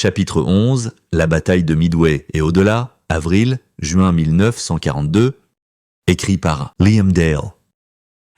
Chapitre 11, la bataille de Midway et au-delà, avril-juin 1942, écrit par Liam Dale.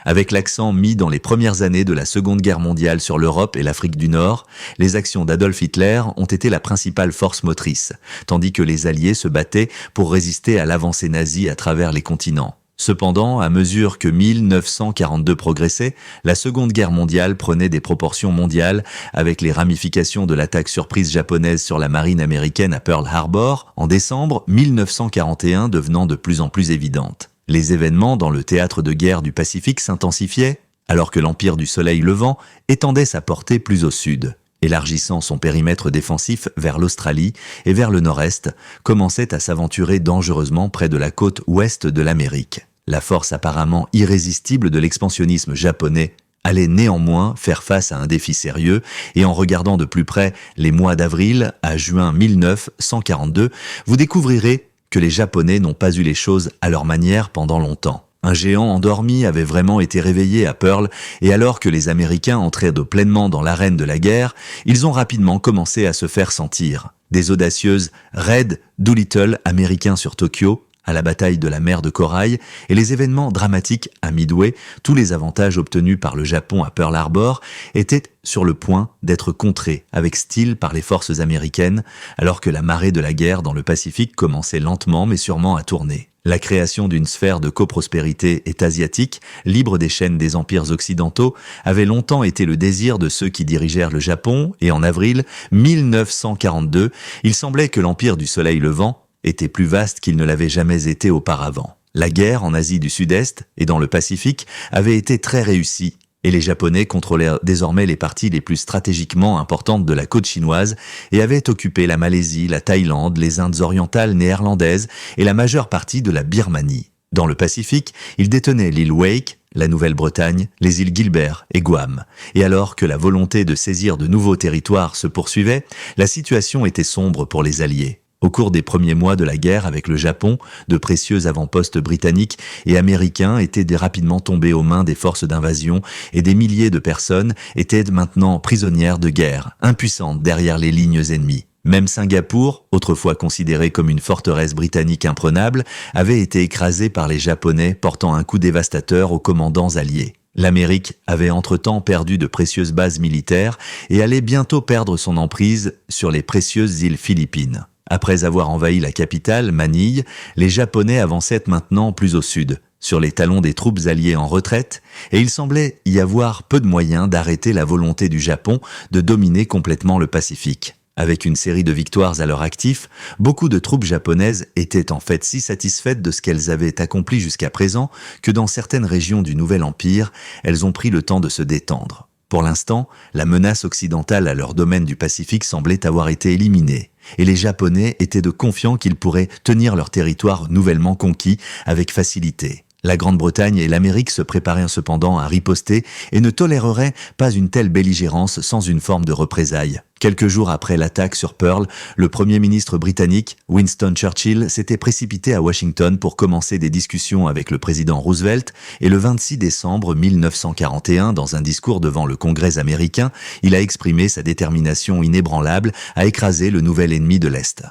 Avec l'accent mis dans les premières années de la Seconde Guerre mondiale sur l'Europe et l'Afrique du Nord, les actions d'Adolf Hitler ont été la principale force motrice, tandis que les Alliés se battaient pour résister à l'avancée nazie à travers les continents. Cependant, à mesure que 1942 progressait, la Seconde Guerre mondiale prenait des proportions mondiales avec les ramifications de l'attaque surprise japonaise sur la marine américaine à Pearl Harbor en décembre 1941 devenant de plus en plus évidentes. Les événements dans le théâtre de guerre du Pacifique s'intensifiaient, alors que l'Empire du Soleil Levant étendait sa portée plus au sud, élargissant son périmètre défensif vers l'Australie et vers le nord-est, commençait à s'aventurer dangereusement près de la côte ouest de l'Amérique. La force apparemment irrésistible de l'expansionnisme japonais allait néanmoins faire face à un défi sérieux, et en regardant de plus près les mois d'avril à juin 1942, vous découvrirez que les Japonais n'ont pas eu les choses à leur manière pendant longtemps. Un géant endormi avait vraiment été réveillé à Pearl, et alors que les Américains entraient pleinement dans l'arène de la guerre, ils ont rapidement commencé à se faire sentir. Des audacieuses raids Doolittle américains sur Tokyo, à la bataille de la mer de Corail, et les événements dramatiques à Midway, tous les avantages obtenus par le Japon à Pearl Harbor étaient sur le point d'être contrés avec style par les forces américaines, alors que la marée de la guerre dans le Pacifique commençait lentement mais sûrement à tourner. La création d'une sphère de coprospérité est-asiatique, libre des chaînes des empires occidentaux, avait longtemps été le désir de ceux qui dirigèrent le Japon, et en avril 1942, il semblait que l'Empire du Soleil Levant était plus vaste qu'il ne l'avait jamais été auparavant. La guerre en Asie du Sud-Est et dans le Pacifique avait été très réussie, et les Japonais contrôlaient désormais les parties les plus stratégiquement importantes de la côte chinoise et avaient occupé la Malaisie, la Thaïlande, les Indes orientales néerlandaises et la majeure partie de la Birmanie. Dans le Pacifique, ils détenaient l'île Wake, la Nouvelle-Bretagne, les îles Gilbert et Guam. Et alors que la volonté de saisir de nouveaux territoires se poursuivait, la situation était sombre pour les Alliés. Au cours des premiers mois de la guerre avec le Japon, de précieux avant-postes britanniques et américains étaient rapidement tombés aux mains des forces d'invasion et des milliers de personnes étaient maintenant prisonnières de guerre, impuissantes derrière les lignes ennemies. Même Singapour, autrefois considérée comme une forteresse britannique imprenable, avait été écrasée par les Japonais portant un coup dévastateur aux commandants alliés. L'Amérique avait entre-temps perdu de précieuses bases militaires et allait bientôt perdre son emprise sur les précieuses îles Philippines. Après avoir envahi la capitale, Manille, les Japonais avançaient maintenant plus au sud, sur les talons des troupes alliées en retraite, et il semblait y avoir peu de moyens d'arrêter la volonté du Japon de dominer complètement le Pacifique. Avec une série de victoires à leur actif, beaucoup de troupes japonaises étaient en fait si satisfaites de ce qu'elles avaient accompli jusqu'à présent que dans certaines régions du Nouvel Empire, elles ont pris le temps de se détendre. Pour l'instant, la menace occidentale à leur domaine du Pacifique semblait avoir été éliminée, et les Japonais étaient confiants qu'ils pourraient tenir leur territoire nouvellement conquis avec facilité. La Grande-Bretagne et l'Amérique se préparaient cependant à riposter et ne toléreraient pas une telle belligérance sans une forme de représailles. Quelques jours après l'attaque sur Pearl, le Premier ministre britannique, Winston Churchill, s'était précipité à Washington pour commencer des discussions avec le président Roosevelt, et le 26 décembre 1941, dans un discours devant le Congrès américain, il a exprimé sa détermination inébranlable à écraser le nouvel ennemi de l'Est.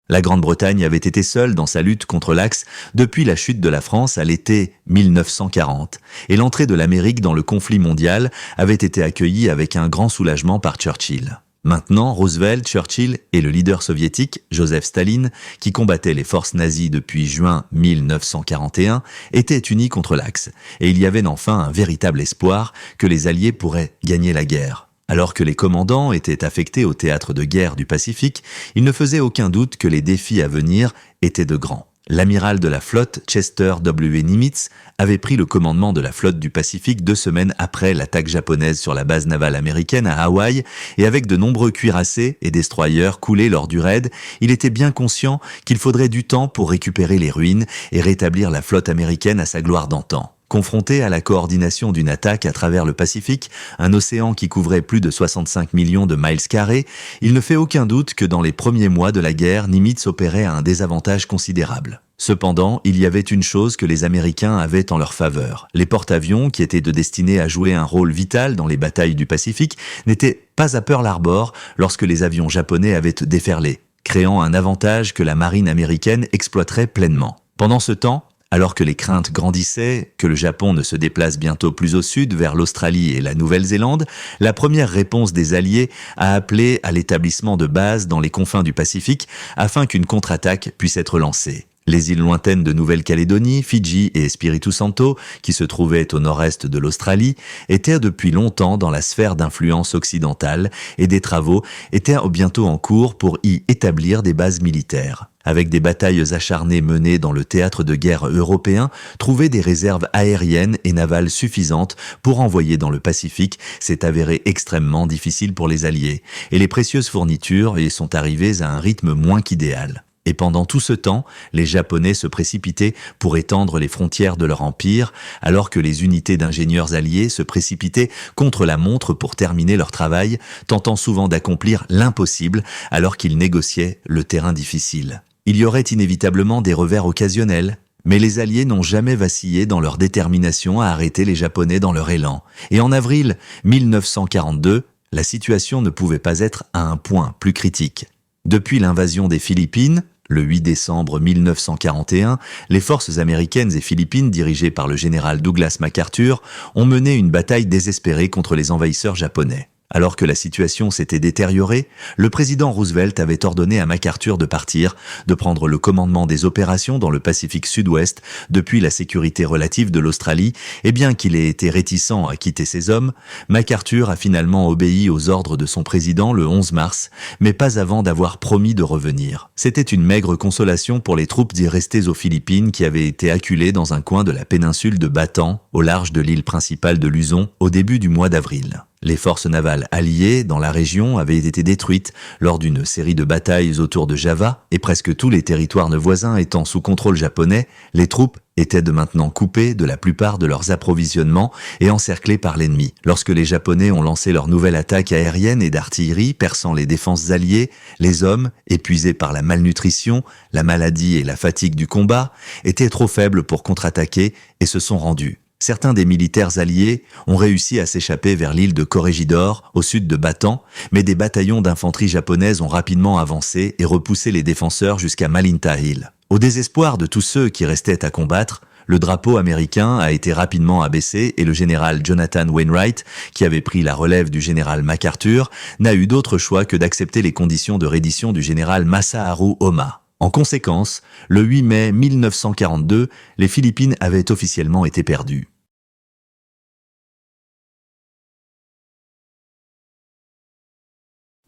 La Grande-Bretagne avait été seule dans sa lutte contre l'Axe depuis la chute de la France à l'été 1940, et l'entrée de l'Amérique dans le conflit mondial avait été accueillie avec un grand soulagement par Churchill. Maintenant, Roosevelt, Churchill et le leader soviétique, Joseph Staline, qui combattait les forces nazies depuis juin 1941, étaient unis contre l'Axe, et il y avait enfin un véritable espoir que les Alliés pourraient gagner la guerre. Alors que les commandants étaient affectés au théâtre de guerre du Pacifique, il ne faisait aucun doute que les défis à venir étaient de grands. L'amiral de la flotte, Chester W. Nimitz, avait pris le commandement de la flotte du Pacifique 2 semaines après l'attaque japonaise sur la base navale américaine à Hawaï, et avec de nombreux cuirassés et destroyers coulés lors du raid, il était bien conscient qu'il faudrait du temps pour récupérer les ruines et rétablir la flotte américaine à sa gloire d'antan. Confronté à la coordination d'une attaque à travers le Pacifique, un océan qui couvrait plus de 65 millions de miles carrés, il ne fait aucun doute que dans les premiers mois de la guerre, Nimitz opérait à un désavantage considérable. Cependant, il y avait une chose que les Américains avaient en leur faveur. Les porte-avions, qui étaient destinés à jouer un rôle vital dans les batailles du Pacifique, n'étaient pas à Pearl Harbor lorsque les avions japonais avaient déferlé, créant un avantage que la marine américaine exploiterait pleinement. Pendant ce temps, alors que les craintes grandissaient que le Japon ne se déplace bientôt plus au sud vers l'Australie et la Nouvelle-Zélande, la première réponse des Alliés a appelé à l'établissement de bases dans les confins du Pacifique afin qu'une contre-attaque puisse être lancée. Les îles lointaines de Nouvelle-Calédonie, Fidji et Espiritu Santo, qui se trouvaient au nord-est de l'Australie, étaient depuis longtemps dans la sphère d'influence occidentale et des travaux étaient bientôt en cours pour y établir des bases militaires. Avec des batailles acharnées menées dans le théâtre de guerre européen, trouver des réserves aériennes et navales suffisantes pour envoyer dans le Pacifique s'est avéré extrêmement difficile pour les Alliés, et les précieuses fournitures y sont arrivées à un rythme moins qu'idéal. Et pendant tout ce temps, les Japonais se précipitaient pour étendre les frontières de leur empire, alors que les unités d'ingénieurs alliés se précipitaient contre la montre pour terminer leur travail, tentant souvent d'accomplir l'impossible alors qu'ils négociaient le terrain difficile. Il y aurait inévitablement des revers occasionnels, mais les Alliés n'ont jamais vacillé dans leur détermination à arrêter les Japonais dans leur élan. Et en avril 1942, la situation ne pouvait pas être à un point plus crique. Depuis l'invasion des Philippines, le 8 décembre 1941, les forces américaines et philippines dirigées par le général Douglas MacArthur ont mené une bataille désespérée contre les envahisseurs japonais. Alors que la situation s'était détériorée, le président Roosevelt avait ordonné à MacArthur de partir, de prendre le commandement des opérations dans le Pacifique Sud-Ouest depuis la sécurité relative de l'Australie, et bien qu'il ait été réticent à quitter ses hommes, MacArthur a finalement obéi aux ordres de son président le 11 mars, mais pas avant d'avoir promis de revenir. C'était une maigre consolation pour les troupes y restées aux Philippines qui avaient été acculées dans un coin de la péninsule de Bataan, au large de l'île principale de Luzon, au début du mois d'avril. Les forces navales alliées dans la région avaient été détruites lors d'une série de batailles autour de Java et presque tous les territoires voisins étant sous contrôle japonais, les troupes étaient de maintenant coupées de la plupart de leurs approvisionnements et encerclées par l'ennemi. Lorsque les Japonais ont lancé leur nouvelle attaque aérienne et d'artillerie perçant les défenses alliées, les hommes, épuisés par la malnutrition, la maladie et la fatigue du combat, étaient trop faibles pour contre-attaquer et se sont rendus. Certains des militaires alliés ont réussi à s'échapper vers l'île de Corregidor, au sud de Bataan, mais des bataillons d'infanterie japonaises ont rapidement avancé et repoussé les défenseurs jusqu'à Malinta Hill. Au désespoir de tous ceux qui restaient à combattre, le drapeau américain a été rapidement abaissé et le général Jonathan Wainwright, qui avait pris la relève du général MacArthur, n'a eu d'autre choix que d'accepter les conditions de reddition du général Masaharu Ohma. En conséquence, le 8 mai 1942, les Philippines avaient officiellement été perdues.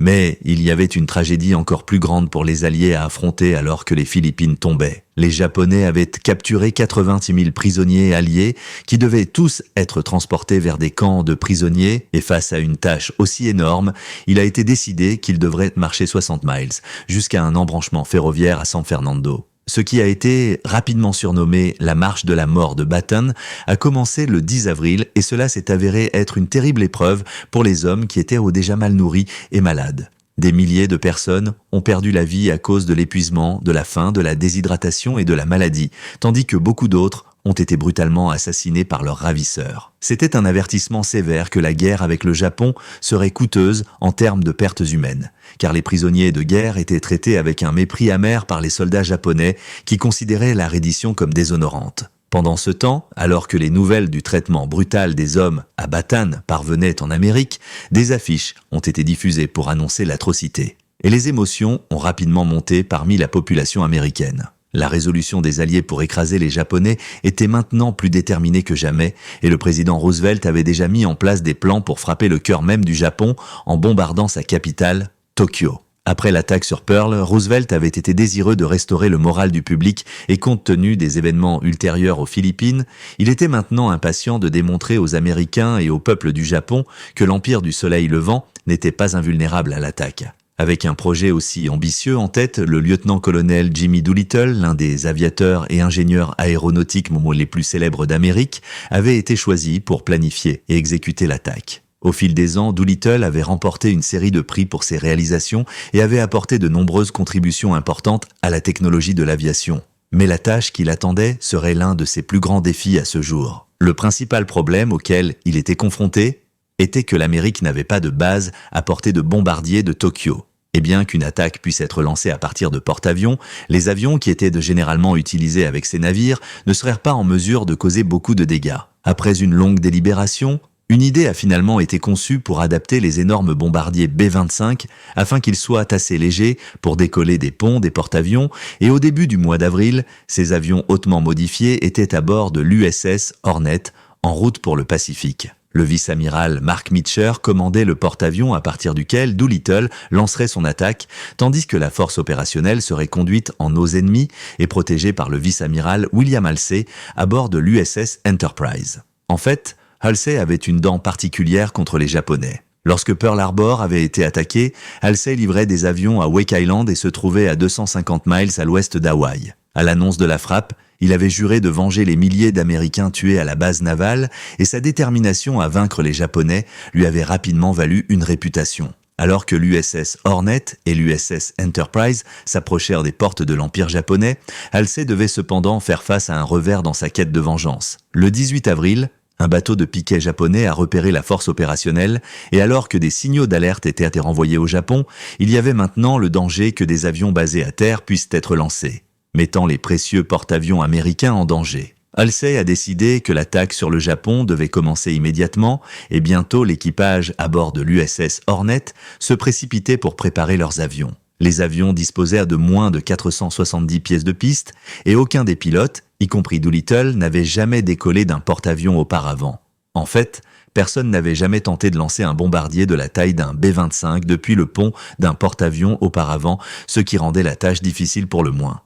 Mais il y avait une tragédie encore plus grande pour les Alliés à affronter alors que les Philippines tombaient. Les Japonais avaient capturé 86 000 prisonniers alliés qui devaient tous être transportés vers des camps de prisonniers et face à une tâche aussi énorme, il a été décidé qu'ils devraient marcher 60 miles jusqu'à un embranchement ferroviaire à San Fernando. Ce qui a été rapidement surnommé la marche de la mort de Bataan a commencé le 10 avril et cela s'est avéré être une terrible épreuve pour les hommes qui étaient déjà mal nourris et malades. Des milliers de personnes ont perdu la vie à cause de l'épuisement, de la faim, de la déshydratation et de la maladie, tandis que beaucoup d'autres ont été brutalement assassinés par leurs ravisseurs. C'était un avertissement sévère que la guerre avec le Japon serait coûteuse en termes de pertes humaines, car les prisonniers de guerre étaient traités avec un mépris amer par les soldats japonais qui considéraient la reddition comme déshonorante. Pendant ce temps, alors que les nouvelles du traitement brutal des hommes à Bataan parvenaient en Amérique, des affiches ont été diffusées pour annoncer l'atrocité. Et les émotions ont rapidement monté parmi la population américaine. La résolution des Alliés pour écraser les Japonais était maintenant plus déterminée que jamais et le président Roosevelt avait déjà mis en place des plans pour frapper le cœur même du Japon en bombardant sa capitale, Tokyo. Après l'attaque sur Pearl, Roosevelt avait été désireux de restaurer le moral du public et compte tenu des événements ultérieurs aux Philippines, il était maintenant impatient de démontrer aux Américains et au peuple du Japon que l'Empire du Soleil Levant n'était pas invulnérable à l'attaque. Avec un projet aussi ambitieux en tête, le lieutenant-colonel Jimmy Doolittle, l'un des aviateurs et ingénieurs aéronautiques les plus célèbres d'Amérique, avait été choisi pour planifier et exécuter l'attaque. Au fil des ans, Doolittle avait remporté une série de prix pour ses réalisations et avait apporté de nombreuses contributions importantes à la technologie de l'aviation. Mais la tâche qui l'attendait serait l'un de ses plus grands défis à ce jour. Le principal problème auquel il était confronté était que l'Amérique n'avait pas de base à portée de bombardiers de Tokyo. Et bien qu'une attaque puisse être lancée à partir de porte-avions, les avions qui étaient généralement utilisés avec ces navires ne seraient pas en mesure de causer beaucoup de dégâts. Après une longue délibération, une idée a finalement été conçue pour adapter les énormes bombardiers B-25 afin qu'ils soient assez légers pour décoller des ponts, des porte-avions, et au début du mois d'avril, ces avions hautement modifiés étaient à bord de l'USS Hornet en route pour le Pacifique. Le vice-amiral Mark Meacher commandait le porte-avions à partir duquel Doolittle lancerait son attaque, tandis que la force opérationnelle serait conduite en eaux ennemies et protégée par le vice-amiral William Halsey à bord de l'USS Enterprise. En fait, Halsey avait une dent particulière contre les Japonais. Lorsque Pearl Harbor avait été attaqué, Halsey livrait des avions à Wake Island et se trouvait à 250 miles à l'ouest d'Hawaï. À l'annonce de la frappe, il avait juré de venger les milliers d'Américains tués à la base navale et sa détermination à vaincre les Japonais lui avait rapidement valu une réputation. Alors que l'USS Hornet et l'USS Enterprise s'approchèrent des portes de l'Empire japonais, Halsey devait cependant faire face à un revers dans sa quête de vengeance. Le 18 avril, un bateau de piquet japonais a repéré la force opérationnelle et alors que des signaux d'alerte étaient renvoyés au Japon, il y avait maintenant le danger que des avions basés à terre puissent être lancés, mettant les précieux porte-avions américains en danger. Halsey a décidé que l'attaque sur le Japon devait commencer immédiatement et bientôt l'équipage à bord de l'USS Hornet se précipitait pour préparer leurs avions. Les avions disposèrent de moins de 470 pièces de piste et aucun des pilotes, y compris Doolittle, n'avait jamais décollé d'un porte-avions auparavant. En fait, personne n'avait jamais tenté de lancer un bombardier de la taille d'un B-25 depuis le pont d'un porte-avions auparavant, ce qui rendait la tâche difficile pour le moins.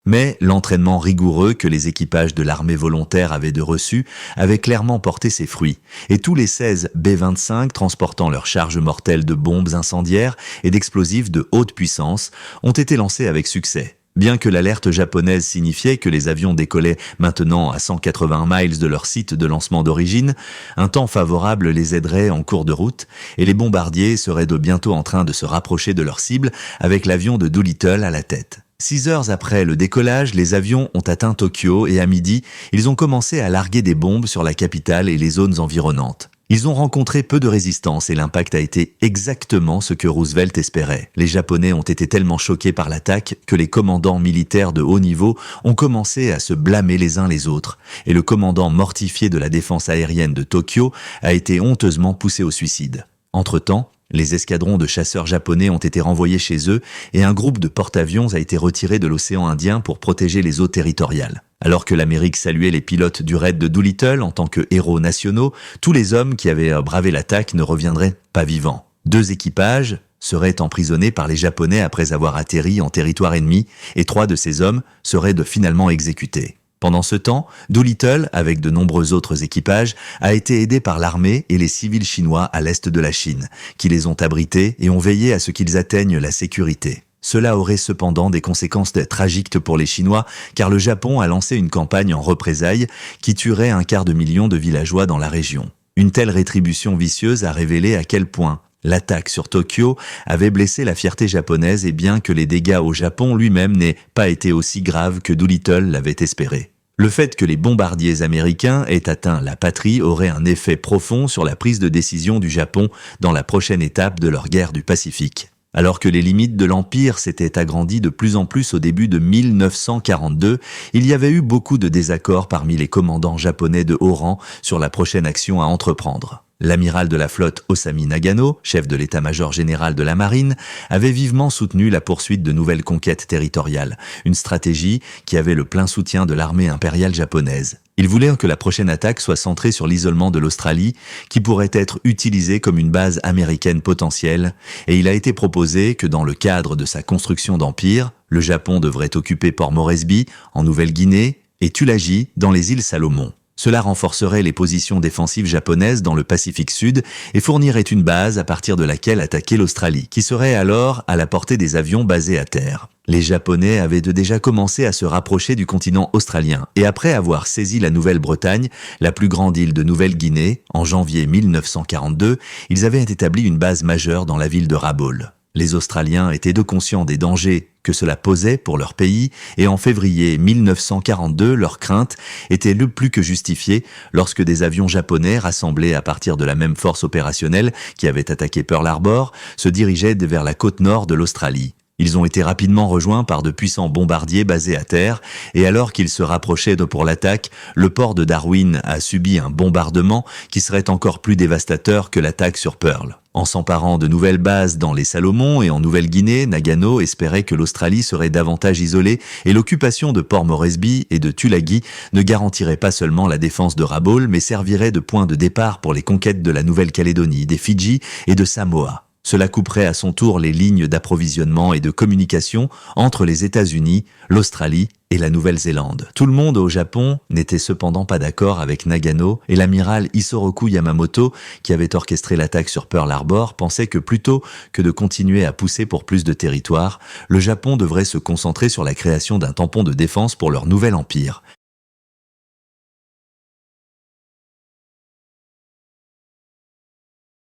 Mais l'entraînement rigoureux que les équipages de l'armée volontaire avaient reçu avait clairement porté ses fruits, et tous les 16 B-25 transportant leurs charges mortelles de bombes incendiaires et d'explosifs de haute puissance ont été lancés avec succès. Bien que l'alerte japonaise signifiait que les avions décollaient maintenant à 180 miles de leur site de lancement d'origine, un temps favorable les aiderait en cours de route et les bombardiers seraient bientôt en train de se rapprocher de leur cible avec l'avion de Doolittle à la tête. 6 heures après le décollage, les avions ont atteint Tokyo et à midi, ils ont commencé à larguer des bombes sur la capitale et les zones environnantes. Ils ont rencontré peu de résistance et l'impact a été exactement ce que Roosevelt espérait. Les Japonais ont été tellement choqués par l'attaque que les commandants militaires de haut niveau ont commencé à se blâmer les uns les autres et le commandant mortifié de la défense aérienne de Tokyo a été honteusement poussé au suicide. Entre-temps, les escadrons de chasseurs japonais ont été renvoyés chez eux et un groupe de porte-avions a été retiré de l'océan Indien pour protéger les eaux territoriales. Alors que l'Amérique saluait les pilotes du raid de Doolittle en tant que héros nationaux, tous les hommes qui avaient bravé l'attaque ne reviendraient pas vivants. 2 équipages seraient emprisonnés par les Japonais après avoir atterri en territoire ennemi et 3 de ces hommes seraient finalement exécutés. Pendant ce temps, Doolittle, avec de nombreux autres équipages, a été aidé par l'armée et les civils chinois à l'est de la Chine, qui les ont abrités et ont veillé à ce qu'ils atteignent la sécurité. Cela aurait cependant des conséquences tragiques pour les Chinois, car le Japon a lancé une campagne en représailles qui tuerait 250 000 de villageois dans la région. Une telle rétribution vicieuse a révélé à quel point l'attaque sur Tokyo avait blessé la fierté japonaise et bien que les dégâts au Japon lui-même n'aient pas été aussi graves que Doolittle l'avait espéré. Le fait que les bombardiers américains aient atteint la patrie aurait un effet profond sur la prise de décision du Japon dans la prochaine étape de leur guerre du Pacifique. Alors que les limites de l'Empire s'étaient agrandies de plus en plus au début de 1942, il y avait eu beaucoup de désaccords parmi les commandants japonais de haut rang sur la prochaine action à entreprendre. L'amiral de la flotte Osami Nagano, chef de l'état-major général de la marine, avait vivement soutenu la poursuite de nouvelles conquêtes territoriales, une stratégie qui avait le plein soutien de l'armée impériale japonaise. Il voulait que la prochaine attaque soit centrée sur l'isolement de l'Australie, qui pourrait être utilisée comme une base américaine potentielle, et il a été proposé que dans le cadre de sa construction d'empire, le Japon devrait occuper Port Moresby, en Nouvelle-Guinée, et Tulagi, dans les îles Salomon. Cela renforcerait les positions défensives japonaises dans le Pacifique Sud et fournirait une base à partir de laquelle attaquer l'Australie, qui serait alors à la portée des avions basés à terre. Les Japonais avaient déjà commencé à se rapprocher du continent australien, et après avoir saisi la Nouvelle-Bretagne, la plus grande île de Nouvelle-Guinée, en janvier 1942, ils avaient établi une base majeure dans la ville de Rabaul. Les Australiens étaient conscients des dangers que cela posait pour leur pays, et en février 1942, leur crainte était le plus que justifiée lorsque des avions japonais rassemblés à partir de la même force opérationnelle qui avait attaqué Pearl Harbor se dirigeaient vers la côte nord de l'Australie. Ils ont été rapidement rejoints par de puissants bombardiers basés à terre, et alors qu'ils se rapprochaient pour l'attaque, le port de Darwin a subi un bombardement qui serait encore plus dévastateur que l'attaque sur Pearl. En s'emparant de nouvelles bases dans les Salomon et en Nouvelle-Guinée, Nagano espérait que l'Australie serait davantage isolée et l'occupation de Port Moresby et de Tulagi ne garantirait pas seulement la défense de Rabaul, mais servirait de point de départ pour les conquêtes de la Nouvelle-Calédonie, des Fidji et de Samoa. Cela couperait à son tour les lignes d'approvisionnement et de communication entre les États-Unis, l'Australie et la Nouvelle-Zélande. Tout le monde au Japon n'était cependant pas d'accord avec Nagano, et l'amiral Isoroku Yamamoto, qui avait orchestré l'attaque sur Pearl Harbor, pensait que plutôt que de continuer à pousser pour plus de territoire, le Japon devrait se concentrer sur la création d'un tampon de défense pour leur nouvel empire.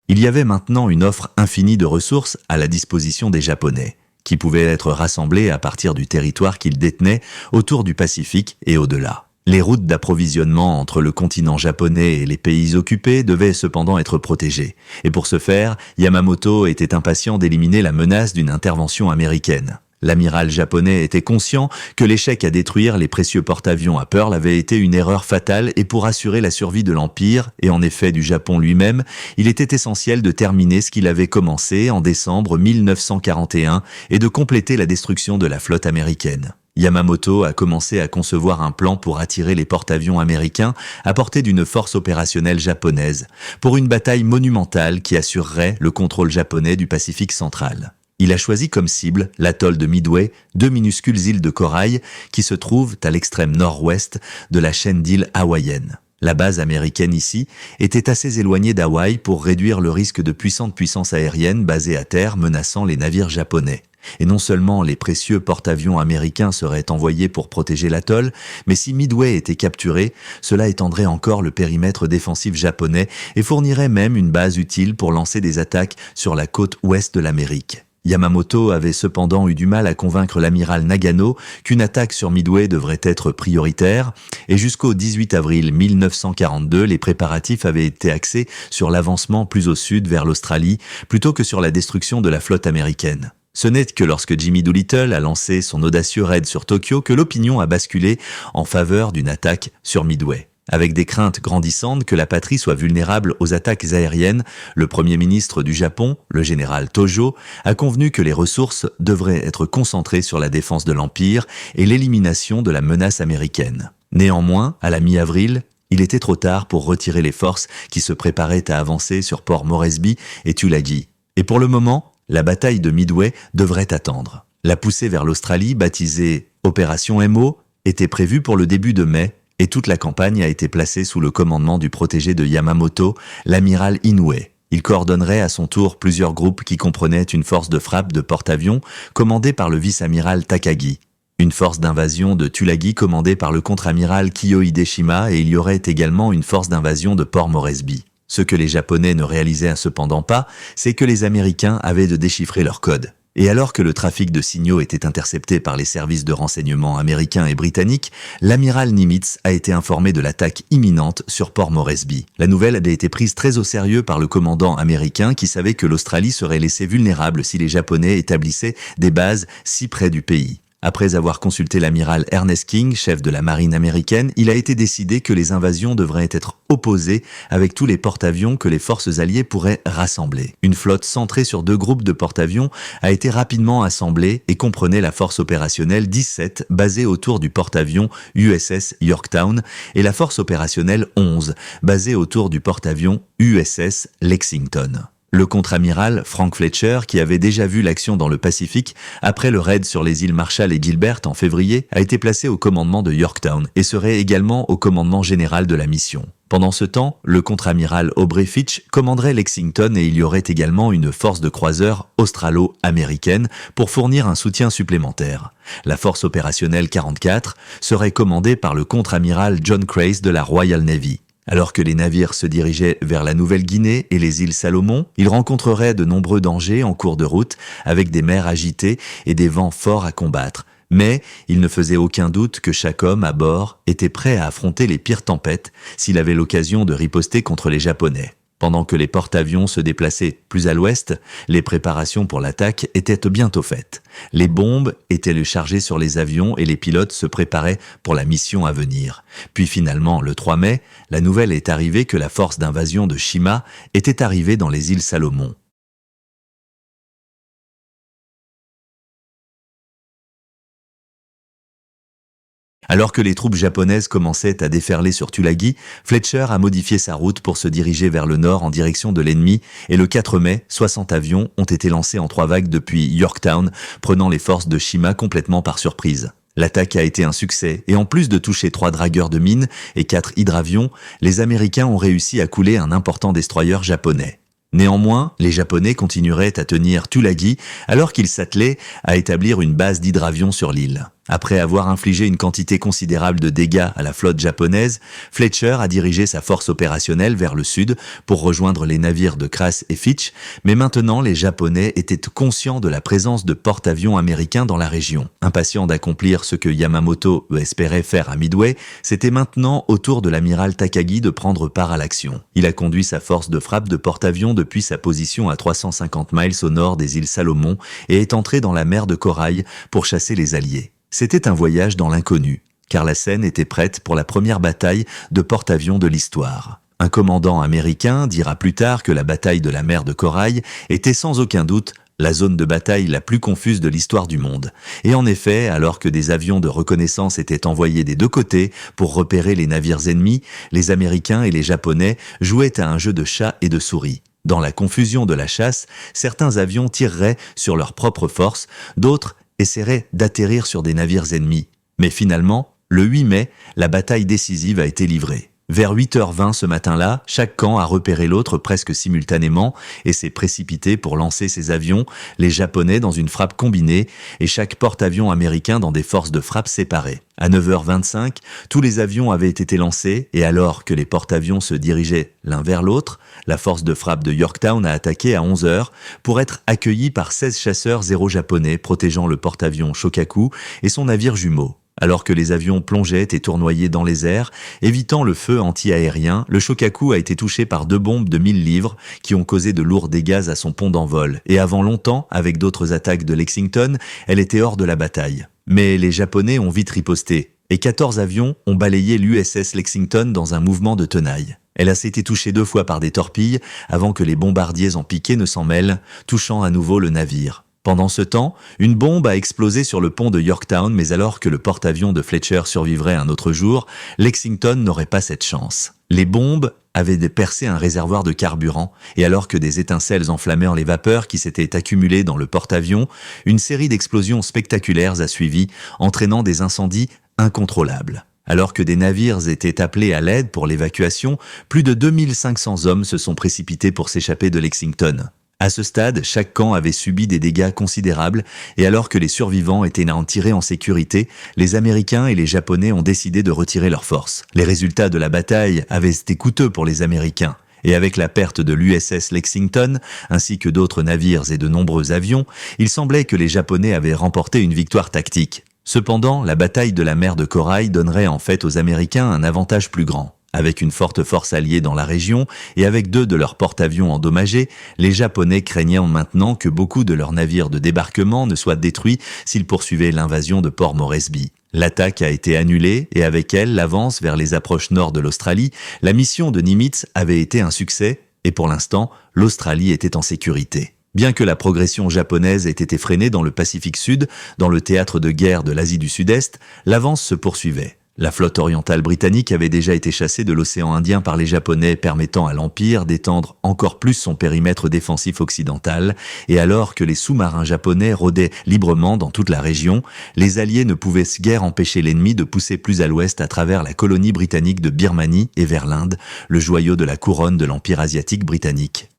Il y avait maintenant une offre infinie de ressources à la disposition des Japonais, qui pouvaient être rassemblées à partir du territoire qu'ils détenaient autour du Pacifique et au-delà. Les routes d'approvisionnement entre le continent japonais et les pays occupés devaient cependant être protégées, et pour ce faire, Yamamoto était impatient d'éliminer la menace d'une intervention américaine. L'amiral japonais était conscient que l'échec à détruire les précieux porte-avions à Pearl avait été une erreur fatale, et pour assurer la survie de l'Empire, et en effet du Japon lui-même, il était essentiel de terminer ce qu'il avait commencé en décembre 1941 et de compléter la destruction de la flotte américaine. Yamamoto a commencé à concevoir un plan pour attirer les porte-avions américains à portée d'une force opérationnelle japonaise, pour une bataille monumentale qui assurerait le contrôle japonais du Pacifique central. Il a choisi comme cible l'atoll de Midway, 2 minuscules îles de corail qui se trouvent à l'extrême nord-ouest de la chaîne d'îles hawaïenne. La base américaine ici était assez éloignée d'Hawaï pour réduire le risque de puissances aériennes basées à terre menaçant les navires japonais. Et non seulement les précieux porte-avions américains seraient envoyés pour protéger l'atoll, mais si Midway était capturé, cela étendrait encore le périmètre défensif japonais et fournirait même une base utile pour lancer des attaques sur la côte ouest de l'Amérique. Yamamoto avait cependant eu du mal à convaincre l'amiral Nagano qu'une attaque sur Midway devrait être prioritaire, et jusqu'au 18 avril 1942, les préparatifs avaient été axés sur l'avancement plus au sud vers l'Australie, plutôt que sur la destruction de la flotte américaine. Ce n'est que lorsque Jimmy Doolittle a lancé son audacieux raid sur Tokyo que l'opinion a basculé en faveur d'une attaque sur Midway. Avec des craintes grandissantes que la patrie soit vulnérable aux attaques aériennes, le Premier ministre du Japon, le général Tojo, a convenu que les ressources devraient être concentrées sur la défense de l'Empire et l'élimination de la menace américaine. Néanmoins, à la mi-avril, il était trop tard pour retirer les forces qui se préparaient à avancer sur Port Moresby et Tulagi. Et pour le moment, la bataille de Midway devrait attendre. La poussée vers l'Australie, baptisée Opération MO, était prévue pour le début de mai, et toute la campagne a été placée sous le commandement du protégé de Yamamoto, l'amiral Inoue. Il coordonnerait à son tour plusieurs groupes qui comprenaient une force de frappe de porte-avions commandée par le vice-amiral Takagi, une force d'invasion de Tulagi commandée par le contre-amiral Kiyo Hideshima, et il y aurait également une force d'invasion de Port Moresby. Ce que les Japonais ne réalisaient cependant pas, c'est que les Américains avaient de déchiffrer leur code. Et alors que le trafic de signaux était intercepté par les services de renseignement américains et britanniques, l'amiral Nimitz a été informé de l'attaque imminente sur Port Moresby. La nouvelle avait été prise très au sérieux par le commandant américain qui savait que l'Australie serait laissée vulnérable si les Japonais établissaient des bases si près du pays. Après avoir consulté l'amiral Ernest King, chef de la marine américaine, il a été décidé que les invasions devraient être opposées avec tous les porte-avions que les forces alliées pourraient rassembler. Une flotte centrée sur 2 groupes de porte-avions a été rapidement assemblée et comprenait la force opérationnelle 17 basée autour du porte-avions USS Yorktown et la force opérationnelle 11 basée autour du porte-avions USS Lexington. Le contre-amiral Frank Fletcher, qui avait déjà vu l'action dans le Pacifique après le raid sur les îles Marshall et Gilbert en février, a été placé au commandement de Yorktown et serait également au commandement général de la mission. Pendant ce temps, le contre-amiral Aubrey Fitch commanderait Lexington et il y aurait également une force de croiseurs australo-américaine pour fournir un soutien supplémentaire. La force opérationnelle 44 serait commandée par le contre-amiral John Crace de la Royal Navy. Alors que les navires se dirigeaient vers la Nouvelle-Guinée et les îles Salomon, ils rencontreraient de nombreux dangers en cours de route avec des mers agitées et des vents forts à combattre. Mais il ne faisait aucun doute que chaque homme à bord était prêt à affronter les pires tempêtes s'il avait l'occasion de riposter contre les Japonais. Pendant que les porte-avions se déplaçaient plus à l'ouest, les préparations pour l'attaque étaient bientôt faites. Les bombes étaient chargées sur les avions et les pilotes se préparaient pour la mission à venir. Puis finalement, le 3 mai, la nouvelle est arrivée que la force d'invasion de Shima était arrivée dans les îles Salomon. Alors que les troupes japonaises commençaient à déferler sur Tulagi, Fletcher a modifié sa route pour se diriger vers le nord en direction de l'ennemi et le 4 mai, 60 avions ont été lancés en 3 vagues depuis Yorktown, prenant les forces de Shima complètement par surprise. L'attaque a été un succès et en plus de toucher 3 dragueurs de mines et 4 hydravions, les Américains ont réussi à couler un important destroyer japonais. Néanmoins, les Japonais continueraient à tenir Tulagi alors qu'ils s'attelaient à établir une base d'hydravions sur l'île. Après avoir infligé une quantité considérable de dégâts à la flotte japonaise, Fletcher a dirigé sa force opérationnelle vers le sud pour rejoindre les navires de Crace et Fitch, mais maintenant les Japonais étaient conscients de la présence de porte-avions américains dans la région. Impatients d'accomplir ce que Yamamoto espérait faire à Midway, c'était maintenant au tour de l'amiral Takagi de prendre part à l'action. Il a conduit sa force de frappe de porte-avions depuis sa position à 350 miles au nord des îles Salomon et est entré dans la mer de Corail pour chasser les Alliés. C'était un voyage dans l'inconnu, car la scène était prête pour la première bataille de porte-avions de l'histoire. Un commandant américain dira plus tard que la bataille de la mer de Corail était sans aucun doute la zone de bataille la plus confuse de l'histoire du monde. Et en effet, alors que des avions de reconnaissance étaient envoyés des deux côtés pour repérer les navires ennemis, les Américains et les Japonais jouaient à un jeu de chat et de souris. Dans la confusion de la chasse, certains avions tireraient sur leurs propres forces, d'autres essaieraient d'atterrir sur des navires ennemis. Mais finalement, le 8 mai, la bataille décisive a été livrée. Vers 8h20 ce matin-là, chaque camp a repéré l'autre presque simultanément et s'est précipité pour lancer ses avions, les Japonais dans une frappe combinée et chaque porte-avions américain dans des forces de frappe séparées. À 9h25, tous les avions avaient été lancés et alors que les porte-avions se dirigeaient l'un vers l'autre, la force de frappe de Yorktown a attaqué à 11h pour être accueillie par 16 chasseurs zéro japonais protégeant le porte-avions Shokaku et son navire jumeau. Alors que les avions plongeaient et tournoyaient dans les airs, évitant le feu anti-aérien, le Shokaku a été touché par 2 bombes de 1000 livres qui ont causé de lourds dégâts à son pont d'envol. Et avant longtemps, avec d'autres attaques de Lexington, elle était hors de la bataille. Mais les Japonais ont vite riposté, et 14 avions ont balayé l'USS Lexington dans un mouvement de tenaille. Elle a été touchée 2 fois par des torpilles avant que les bombardiers en piqué ne s'en mêlent, touchant à nouveau le navire. Pendant ce temps, une bombe a explosé sur le pont de Yorktown, mais alors que le porte-avions de Fletcher survivrait un autre jour, Lexington n'aurait pas cette chance. Les bombes avaient percé un réservoir de carburant, et alors que des étincelles enflammèrent les vapeurs qui s'étaient accumulées dans le porte-avions, une série d'explosions spectaculaires a suivi, entraînant des incendies incontrôlables. Alors que des navires étaient appelés à l'aide pour l'évacuation, plus de 2500 hommes se sont précipités pour s'échapper de Lexington. À ce stade, chaque camp avait subi des dégâts considérables et alors que les survivants étaient tirés en sécurité, les Américains et les Japonais ont décidé de retirer leurs forces. Les résultats de la bataille avaient été coûteux pour les Américains. Et avec la perte de l'USS Lexington, ainsi que d'autres navires et de nombreux avions, il semblait que les Japonais avaient remporté une victoire tactique. Cependant, la bataille de la mer de Corail donnerait en fait aux Américains un avantage plus grand. Avec une forte force alliée dans la région et avec 2 de leurs porte-avions endommagés, les Japonais craignaient maintenant que beaucoup de leurs navires de débarquement ne soient détruits s'ils poursuivaient l'invasion de Port Moresby. L'attaque a été annulée et avec elle l'avance vers les approches nord de l'Australie, la mission de Nimitz avait été un succès et pour l'instant, l'Australie était en sécurité. Bien que la progression japonaise ait été freinée dans le Pacifique Sud, dans le théâtre de guerre de l'Asie du Sud-Est, l'avance se poursuivait. La flotte orientale britannique avait déjà été chassée de l'océan Indien par les Japonais, permettant à l'Empire d'étendre encore plus son périmètre défensif occidental, et alors que les sous-marins japonais rôdaient librement dans toute la région, les Alliés ne pouvaient guère empêcher l'ennemi de pousser plus à l'ouest à travers la colonie britannique de Birmanie et vers l'Inde, le joyau de la couronne de l'Empire asiatique britannique.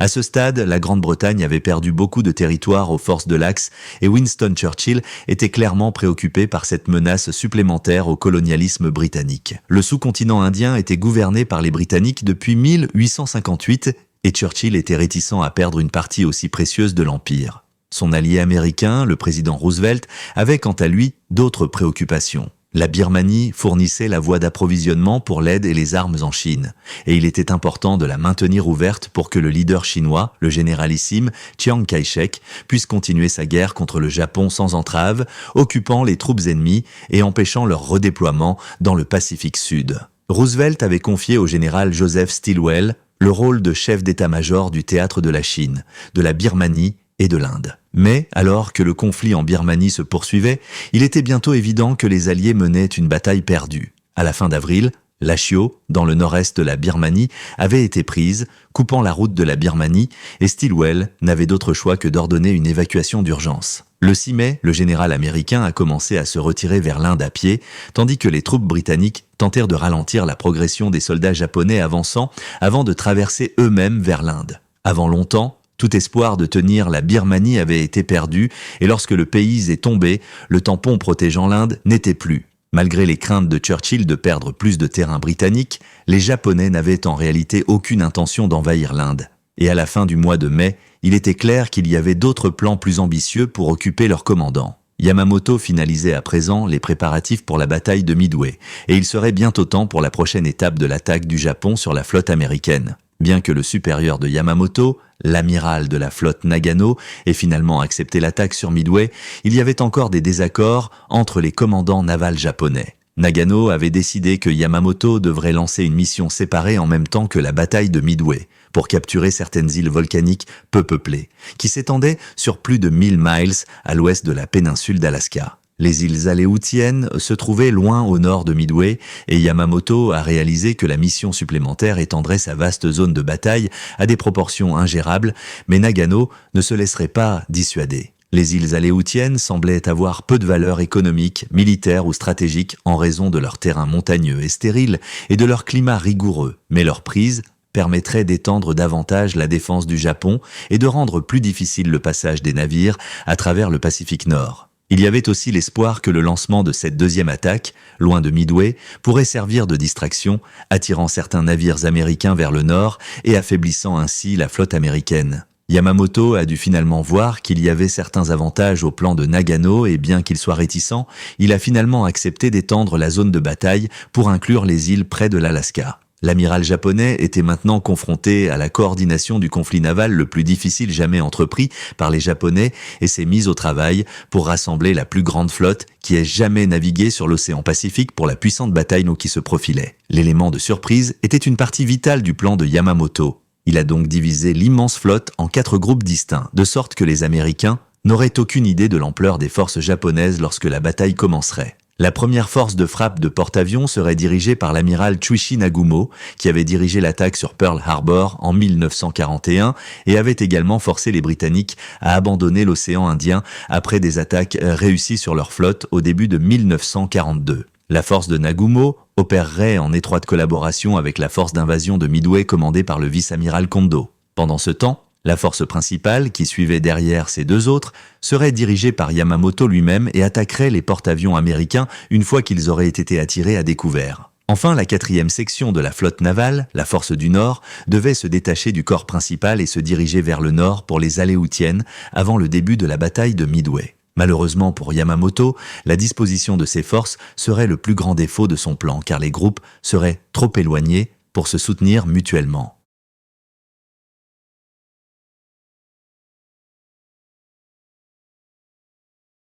À ce stade, la Grande-Bretagne avait perdu beaucoup de territoire aux forces de l'Axe et Winston Churchill était clairement préoccupé par cette menace supplémentaire au colonialisme britannique. Le sous-continent indien était gouverné par les Britanniques depuis 1858 et Churchill était réticent à perdre une partie aussi précieuse de l'Empire. Son allié américain, le président Roosevelt, avait quant à lui d'autres préoccupations. La Birmanie fournissait la voie d'approvisionnement pour l'aide et les armes en Chine, et il était important de la maintenir ouverte pour que le leader chinois, le généralissime Chiang Kai-shek, puisse continuer sa guerre contre le Japon sans entrave, occupant les troupes ennemies et empêchant leur redéploiement dans le Pacifique Sud. Roosevelt avait confié au général Joseph Stilwell le rôle de chef d'état-major du théâtre de la Chine, de la Birmanie et de l'Inde. Mais, alors que le conflit en Birmanie se poursuivait, il était bientôt évident que les Alliés menaient une bataille perdue. À la fin d'avril, Lashio, dans le nord-est de la Birmanie, avait été prise, coupant la route de la Birmanie, et Stilwell n'avait d'autre choix que d'ordonner une évacuation d'urgence. Le 6 mai, le général américain a commencé à se retirer vers l'Inde à pied, tandis que les troupes britanniques tentèrent de ralentir la progression des soldats japonais avançant avant de traverser eux-mêmes vers l'Inde. Avant longtemps, tout espoir de tenir la Birmanie avait été perdu, et lorsque le pays est tombé, le tampon protégeant l'Inde n'était plus. Malgré les craintes de Churchill de perdre plus de terrain britannique, les Japonais n'avaient en réalité aucune intention d'envahir l'Inde. Et à la fin du mois de mai, il était clair qu'il y avait d'autres plans plus ambitieux pour occuper leur commandant. Yamamoto finalisait à présent les préparatifs pour la bataille de Midway, et il serait bientôt temps pour la prochaine étape de l'attaque du Japon sur la flotte américaine. Bien que le supérieur de Yamamoto, l'amiral de la flotte Nagano, ait finalement accepté l'attaque sur Midway, il y avait encore des désaccords entre les commandants navals japonais. Nagano avait décidé que Yamamoto devrait lancer une mission séparée en même temps que la bataille de Midway, pour capturer certaines îles volcaniques peu peuplées, qui s'étendaient sur plus de 1000 miles à l'ouest de la péninsule d'Alaska. Les îles Aléoutiennes se trouvaient loin au nord de Midway et Yamamoto a réalisé que la mission supplémentaire étendrait sa vaste zone de bataille à des proportions ingérables, mais Nagano ne se laisserait pas dissuader. Les îles Aléoutiennes semblaient avoir peu de valeur économique, militaire ou stratégique en raison de leur terrain montagneux et stérile et de leur climat rigoureux, mais leur prise permettrait d'étendre davantage la défense du Japon et de rendre plus difficile le passage des navires à travers le Pacifique Nord. Il y avait aussi l'espoir que le lancement de cette deuxième attaque, loin de Midway, pourrait servir de distraction, attirant certains navires américains vers le nord et affaiblissant ainsi la flotte américaine. Yamamoto a dû finalement voir qu'il y avait certains avantages au plan de Nagano et bien qu'il soit réticent, il a finalement accepté d'étendre la zone de bataille pour inclure les îles près de l'Alaska. L'amiral japonais était maintenant confronté à la coordination du conflit naval le plus difficile jamais entrepris par les Japonais et s'est mis au travail pour rassembler la plus grande flotte qui ait jamais navigué sur l'océan Pacifique pour la puissante bataille qui se profilait. L'élément de surprise était une partie vitale du plan de Yamamoto. Il a donc divisé l'immense flotte en 4 groupes distincts, de sorte que les Américains n'auraient aucune idée de l'ampleur des forces japonaises lorsque la bataille commencerait. La première force de frappe de porte-avions serait dirigée par l'amiral Chuichi Nagumo, qui avait dirigé l'attaque sur Pearl Harbor en 1941 et avait également forcé les Britanniques à abandonner l'océan Indien après des attaques réussies sur leur flotte au début de 1942. La force de Nagumo opérerait en étroite collaboration avec la force d'invasion de Midway commandée par le vice-amiral Kondo. Pendant ce temps, la force principale, qui suivait derrière ces 2 autres, serait dirigée par Yamamoto lui-même et attaquerait les porte-avions américains une fois qu'ils auraient été attirés à découvert. Enfin, la 4e section de la flotte navale, la force du Nord, devait se détacher du corps principal et se diriger vers le nord pour les Aléoutiennes avant le début de la bataille de Midway. Malheureusement pour Yamamoto, la disposition de ces forces serait le plus grand défaut de son plan car les groupes seraient trop éloignés pour se soutenir mutuellement.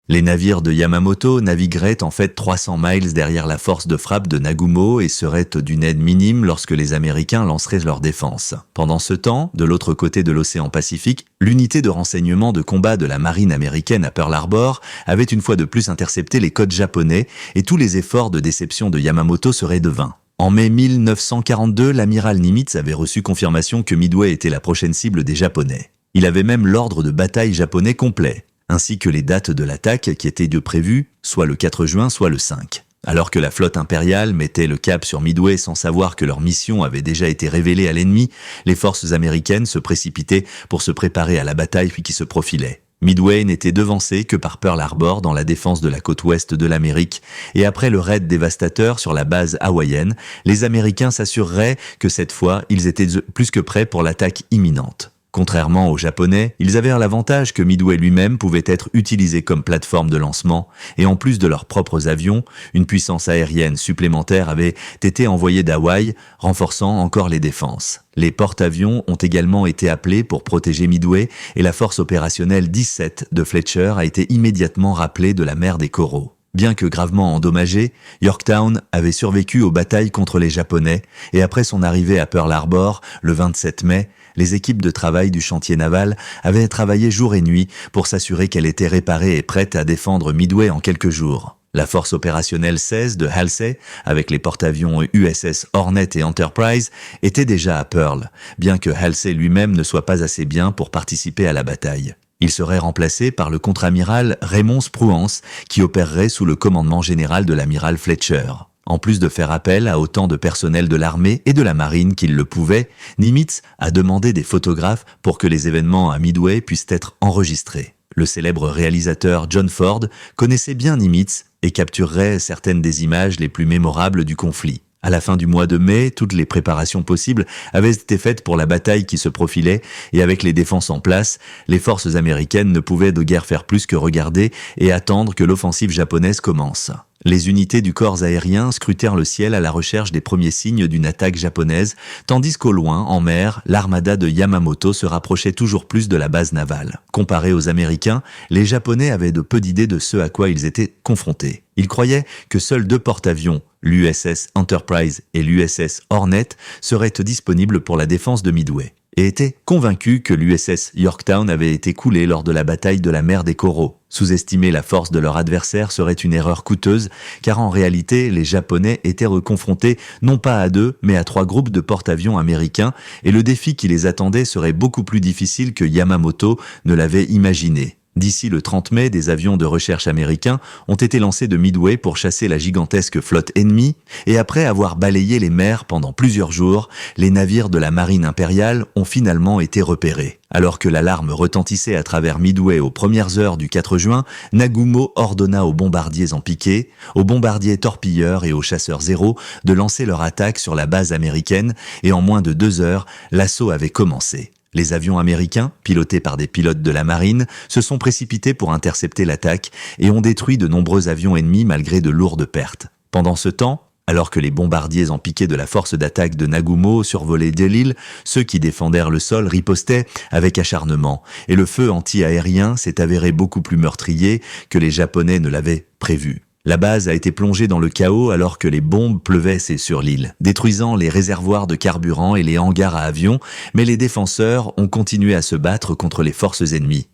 Les navires de Yamamoto navigueraient en fait 300 miles derrière la force de frappe de Nagumo et seraient d'une aide minime lorsque les Américains lanceraient leur défense. Pendant ce temps, de l'autre côté de l'océan Pacifique, l'unité de renseignement de combat de la marine américaine à Pearl Harbor avait une fois de plus intercepté les codes japonais et tous les efforts de déception de Yamamoto seraient de vain. En mai 1942, l'amiral Nimitz avait reçu confirmation que Midway était la prochaine cible des Japonais. Il avait même l'ordre de bataille japonais complet, ainsi que les dates de l'attaque qui étaient prévues, soit le 4 juin, soit le 5. Alors que la flotte impériale mettait le cap sur Midway sans savoir que leur mission avait déjà été révélée à l'ennemi, les forces américaines se précipitaient pour se préparer à la bataille qui se profilait. Midway n'était devancé que par Pearl Harbor dans la défense de la côte ouest de l'Amérique, et après le raid dévastateur sur la base hawaïenne, les Américains s'assureraient que cette fois, ils étaient plus que prêts pour l'attaque imminente. Contrairement aux Japonais, ils avaient l'avantage que Midway lui-même pouvait être utilisé comme plateforme de lancement, et en plus de leurs propres avions, une puissance aérienne supplémentaire avait été envoyée d'Hawaï, renforçant encore les défenses. Les porte-avions ont également été appelés pour protéger Midway, et la force opérationnelle 17 de Fletcher a été immédiatement rappelée de la mer des Coraux. Bien que gravement endommagé, Yorktown avait survécu aux batailles contre les Japonais, et après son arrivée à Pearl Harbor, le 27 mai, les équipes de travail du chantier naval avaient travaillé jour et nuit pour s'assurer qu'elle était réparée et prête à défendre Midway en quelques jours. La force opérationnelle 16 de Halsey, avec les porte-avions USS Hornet et Enterprise, était déjà à Pearl, bien que Halsey lui-même ne soit pas assez bien pour participer à la bataille. Il serait remplacé par le contre-amiral Raymond Spruance, qui opérerait sous le commandement général de l'amiral Fletcher. En plus de faire appel à autant de personnel de l'armée et de la marine qu'il le pouvait, Nimitz a demandé des photographes pour que les événements à Midway puissent être enregistrés. Le célèbre réalisateur John Ford connaissait bien Nimitz et capturerait certaines des images les plus mémorables du conflit. À la fin du mois de mai, toutes les préparations possibles avaient été faites pour la bataille qui se profilait, et avec les défenses en place, les forces américaines ne pouvaient de guère faire plus que regarder et attendre que l'offensive japonaise commence. Les unités du corps aérien scrutèrent le ciel à la recherche des premiers signes d'une attaque japonaise, tandis qu'au loin, en mer, l'armada de Yamamoto se rapprochait toujours plus de la base navale. Comparés aux Américains, les Japonais avaient de peu d'idées de ce à quoi ils étaient confrontés. Ils croyaient que seuls 2 porte-avions, l'USS Enterprise et l'USS Hornet, seraient disponibles pour la défense de Midway, et étaient convaincus que l'USS Yorktown avait été coulé lors de la bataille de la mer des Coraux. Sous-estimer la force de leur adversaire serait une erreur coûteuse, car en réalité, les Japonais étaient confrontés non pas à 2, mais à 3 groupes de porte-avions américains, et le défi qui les attendait serait beaucoup plus difficile que Yamamoto ne l'avait imaginé. D'ici le 30 mai, des avions de recherche américains ont été lancés de Midway pour chasser la gigantesque flotte ennemie, et après avoir balayé les mers pendant plusieurs jours, les navires de la marine impériale ont finalement été repérés. Alors que l'alarme retentissait à travers Midway aux premières heures du 4 juin, Nagumo ordonna aux bombardiers en piqué, aux bombardiers torpilleurs et aux chasseurs zéro de lancer leur attaque sur la base américaine, et en moins de 2 heures, l'assaut avait commencé. Les avions américains, pilotés par des pilotes de la marine, se sont précipités pour intercepter l'attaque et ont détruit de nombreux avions ennemis malgré de lourdes pertes. Pendant ce temps, alors que les bombardiers en piqué de la force d'attaque de Nagumo survolaient Delisle, ceux qui défendèrent le sol ripostaient avec acharnement, et le feu anti-aérien s'est avéré beaucoup plus meurtrier que les Japonais ne l'avaient prévu. La base a été plongée dans le chaos alors que les bombes pleuvaient sur l'île, détruisant les réservoirs de carburant et les hangars à avions, mais les défenseurs ont continué à se battre contre les forces ennemies.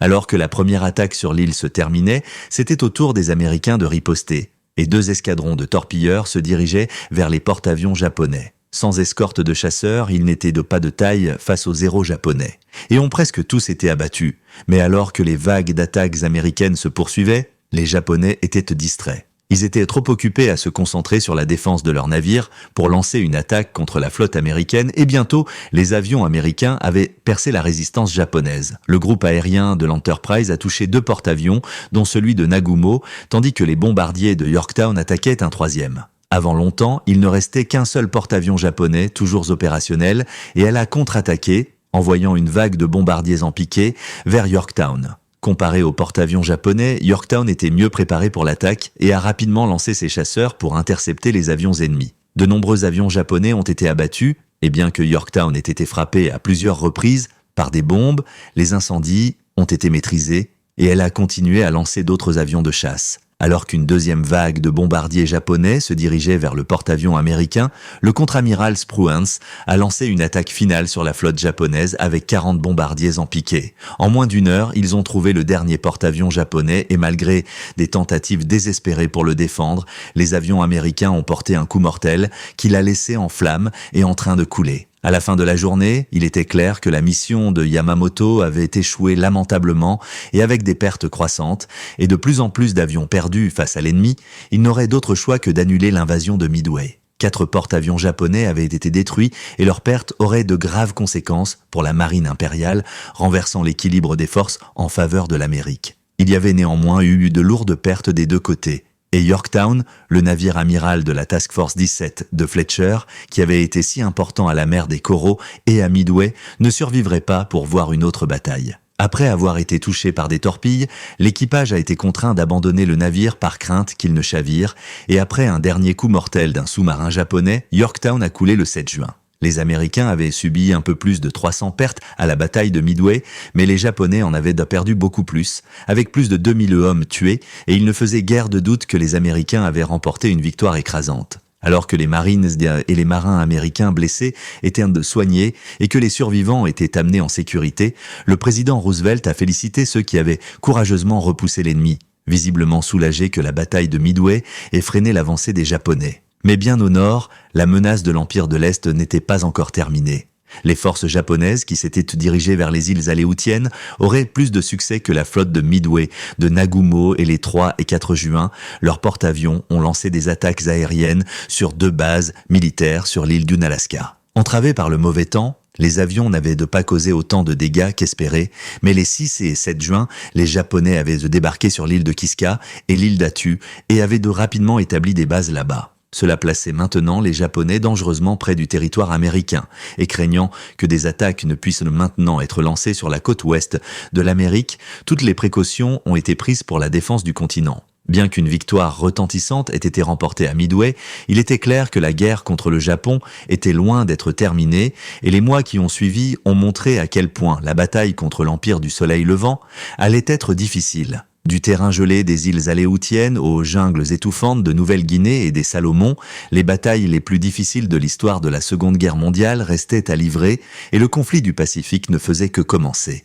Alors que la première attaque sur l'île se terminait, c'était au tour des Américains de riposter, et 2 escadrons de torpilleurs se dirigeaient vers les porte-avions japonais. Sans escorte de chasseurs, ils n'étaient pas de taille face aux zéros japonais, et ont presque tous été abattus. Mais alors que les vagues d'attaques américaines se poursuivaient, les Japonais étaient distraits. Ils étaient trop occupés à se concentrer sur la défense de leurs navires pour lancer une attaque contre la flotte américaine, et bientôt, les avions américains avaient percé la résistance japonaise. Le groupe aérien de l'Enterprise a touché 2 porte-avions, dont celui de Nagumo, tandis que les bombardiers de Yorktown attaquaient un 3e. Avant longtemps, il ne restait qu'un seul porte-avions japonais, toujours opérationnel, et elle a contre-attaqué, envoyant une vague de bombardiers en piqué vers Yorktown. Comparé aux porte-avions japonais, Yorktown était mieux préparé pour l'attaque et a rapidement lancé ses chasseurs pour intercepter les avions ennemis. De nombreux avions japonais ont été abattus, et bien que Yorktown ait été frappé à plusieurs reprises, Par des bombes, les incendies ont été maîtrisés et elle a continué à lancer d'autres avions de chasse. Alors qu'une deuxième vague de bombardiers japonais se dirigeait vers le porte-avions américain, le contre-amiral Spruance a lancé une attaque finale sur la flotte japonaise avec 40 bombardiers en piqué. En moins d'une heure, ils ont trouvé le dernier porte-avions japonais et malgré des tentatives désespérées pour le défendre, les avions américains ont porté un coup mortel qui l'a laissé en flammes et en train de couler. À la fin de la journée, il était clair que la mission de Yamamoto avait échoué lamentablement et avec des pertes croissantes et de plus en plus d'avions perdus face à l'ennemi, il n'aurait d'autre choix que d'annuler l'invasion de Midway. 4 porte-avions japonais avaient été détruits et leurs pertes auraient de graves conséquences pour la marine impériale, renversant l'équilibre des forces en faveur de l'Amérique. Il y avait néanmoins eu de lourdes pertes des deux côtés. Et Yorktown, le navire amiral de la Task Force 17 de Fletcher, qui avait été si important à la mer des Coraux et à Midway, ne survivrait pas pour voir une autre bataille. Après avoir été touché par des torpilles, l'équipage a été contraint d'abandonner le navire par crainte qu'il ne chavire, et après un dernier coup mortel d'un sous-marin japonais, Yorktown a coulé le 7 juin. Les Américains avaient subi un peu plus de 300 pertes à la bataille de Midway, mais les Japonais en avaient perdu beaucoup plus, avec plus de 2000 hommes tués, et il ne faisait guère de doute que les Américains avaient remporté une victoire écrasante. Alors que les Marines et les marins américains blessés étaient soignés et que les survivants étaient amenés en sécurité, le président Roosevelt a félicité ceux qui avaient courageusement repoussé l'ennemi, visiblement soulagés que la bataille de Midway ait freiné l'avancée des Japonais. Mais bien au nord, la menace de l'Empire de l'Est n'était pas encore terminée. Les forces japonaises qui s'étaient dirigées vers les îles Aléoutiennes auraient plus de succès que la flotte de Midway, de Nagumo et les 3 et 4 juin. Leurs porte-avions ont lancé des attaques aériennes sur 2 bases militaires sur l'île d'Unalaska. Entravés par le mauvais temps, les avions n'avaient pas causé autant de dégâts qu'espérés, mais les 6 et 7 juin, les Japonais avaient débarqué sur l'île de Kiska et l'île d'Attu et avaient rapidement établi des bases là-bas. Cela plaçait maintenant les Japonais dangereusement près du territoire américain, et craignant que des attaques ne puissent maintenant être lancées sur la côte ouest de l'Amérique, toutes les précautions ont été prises pour la défense du continent. Bien qu'une victoire retentissante ait été remportée à Midway, il était clair que la guerre contre le Japon était loin d'être terminée, et les mois qui ont suivi ont montré à quel point la bataille contre l'Empire du Soleil Levant allait être difficile. Du terrain gelé des îles Aléoutiennes aux jungles étouffantes de Nouvelle-Guinée et des Salomon, les batailles les plus difficiles de l'histoire de la Seconde Guerre mondiale restaient à livrer et le conflit du Pacifique ne faisait que commencer.